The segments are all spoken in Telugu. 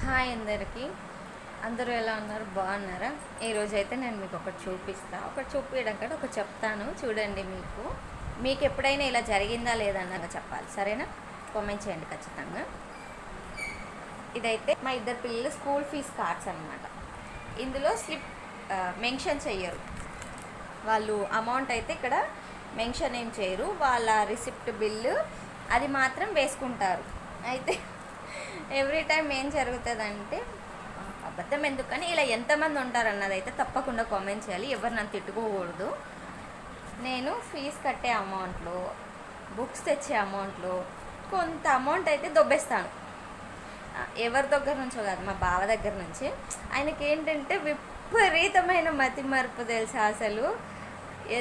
హాయ్ అందరికీ. అందరూ ఎలా ఉన్నారు? బాగున్నారా? ఈరోజు అయితే నేను మీకు ఒకటి చూపించడం కంటే ఒకటి చెప్తాను చూడండి. మీకు ఎప్పుడైనా ఇలా జరిగిందా లేదా అన్నది చెప్పాలి, సరేనా? కామెంట్ చేయండి ఖచ్చితంగా. ఇదైతే మా ఇద్దరు పిల్లలు స్కూల్ ఫీజు కార్డ్స్ అనమాట. ఇందులో స్లిప్ మెన్షన్ చెయ్యరు వాళ్ళు, అమౌంట్ అయితే ఇక్కడ మెన్షన్ ఏం చేయరు, వాళ్ళ రిసిప్ట్ బిల్లు అది మాత్రం వేసుకుంటారు. అయితే ఎవ్రీ టైం ఏం జరుగుతుందంటే, అబద్ధం ఎందుకని ఇలా ఎంతమంది ఉంటారు అన్నది అయితే తప్పకుండా కామెంట్ చేయాలి. ఎవరు నన్ను తిట్టుకోకూడదు. నేను ఫీజు కట్టే అమౌంట్లో, బుక్స్ తెచ్చే అమౌంట్లో కొంత అమౌంట్ అయితే దొబ్బేస్తాను. ఎవరి దగ్గర నుంచో కాదు, మా బావ దగ్గర నుంచి. ఆయనకి ఏంటంటే విపరీతమైన మతి మరుపు తెలుసా, అసలు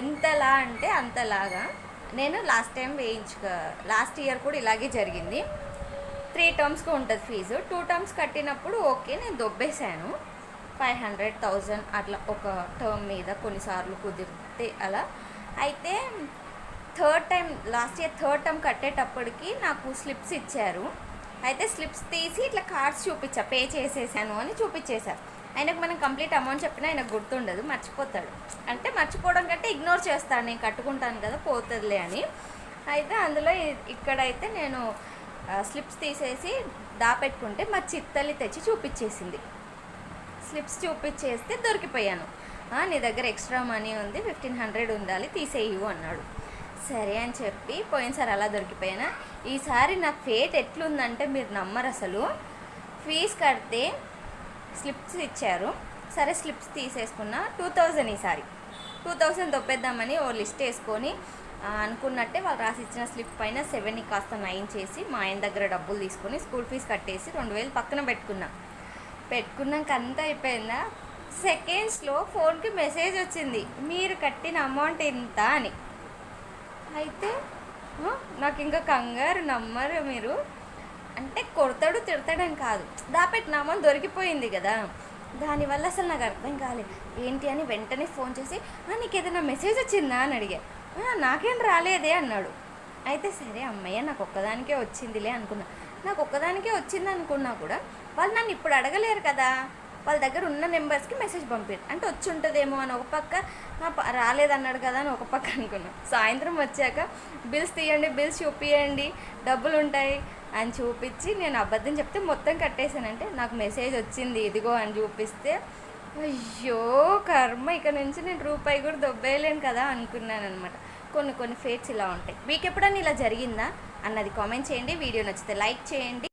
ఎంతలా అంటే అంతలాగా. నేను లాస్ట్ ఇయర్ కూడా ఇలాగే జరిగింది. 3 టర్మ్స్కి ఉంటుంది ఫీజు. 2 టర్మ్స్ కట్టినప్పుడు ఓకే, నేను దొబ్బేశాను 500,000 అట్లా ఒక టర్మ్ మీద, కొన్నిసార్లు కుదిరితే అలా. అయితే లాస్ట్ ఇయర్ థర్డ్ టర్మ్ కట్టేటప్పటికి నాకు స్లిప్స్ ఇచ్చారు. అయితే స్లిప్స్ తీసి ఇట్లా కార్డ్స్ పే చేసేసాను అని చూపించేశారు. ఆయనకు మనం కంప్లీట్ అమౌంట్ చెప్పినా ఆయనకు గుర్తుండదు, మర్చిపోతాడు. అంటే మర్చిపోవడం కంటే ఇగ్నోర్ చేస్తాను, నేను కట్టుకుంటాను కదా పోతుందిలే అని. అయితే అందులో ఇక్కడైతే నేను స్లిప్స్ తీసేసి దాపెట్టుకుంటే మా చిత్తల్లి తెచ్చి చూపించేసింది. స్లిప్స్ చూపించేస్తే దొరికిపోయాను. నీ దగ్గర ఎక్స్ట్రా మనీ ఉంది, 1,500 ఉండాలి, తీసేయు అన్నాడు. సరే అని చెప్పి పోయినసారి అలా దొరికిపోయాను. ఈసారి నా ఫేట్ ఎట్లుందంటే మీరు నమ్మరు అసలు. ఫీజు కడితే స్లిప్స్ ఇచ్చారు, సరే స్లిప్స్ తీసేసుకున్నా. 2,000 ఈసారి 2,000 దొబ్బేద్దామని ఓ లిస్ట్ వేసుకొని అనుకున్నట్టే వాళ్ళు రాసి ఇచ్చిన స్లిప్ పైన 7ని కాస్త 9 చేసి మా ఆయన దగ్గర డబ్బులు తీసుకొని స్కూల్ ఫీజు కట్టేసి 2,000 పక్కన పెట్టుకున్నాక అంతా అయిపోయిందా, సెకండ్స్లో ఫోన్కి మెసేజ్ వచ్చింది, మీరు కట్టిన అమౌంట్ ఎంత అని. అయితే నాకు ఇంకా కంగారు, నమ్మరు మీరు. అంటే కొడతాడు తిడతాడని కాదు, దాపెట్టిన అమౌంట్ దొరికిపోయింది కదా, దానివల్ల అసలు నాకు అర్థం కాలేదు ఏంటి అని వెంటనే ఫోన్ చేసి నీకు ఏదైనా మెసేజ్ వచ్చిందా అని అడిగా. నాకేం రాలేదే అన్నాడు. అయితే సరే అమ్మయ్య నాకు ఒక్కదానికే వచ్చిందిలే అనుకున్నా. నాకు ఒక్కదానికే వచ్చింది అనుకున్నా కూడా వాళ్ళు నన్ను ఇప్పుడు అడగలేరు కదా, వాళ్ళ దగ్గర ఉన్న నెంబర్స్కి మెసేజ్ పంపారు అంటే వచ్చి ఉంటుందేమో అని ఒక పక్క, రాలేదన్నాడు కదా అని ఒక పక్క అనుకున్నా. సాయంత్రం వచ్చాక బిల్స్ తీయండి, బిల్స్ చూపియండి, డబ్బులు ఉంటాయి అని చూపించి నేను అబద్ధం చెప్తే మొత్తం కట్టేశానంటే నాకు మెసేజ్ వచ్చింది ఇదిగో అని చూపిస్తే, అయ్యో కర్మ, ఇక నుంచి నేను రూపాయి కూడా దొబ్బేయలేను కదా అనుకున్నాను అనమాట. కొన్ని ఫేట్స్ ఇలా ఉంటాయి. మీకు ఎప్పుడన్నా ఇలా జరిగిందా అన్నది కామెంట్ చేయండి. వీడియో నచ్చితే లైక్ చేయండి.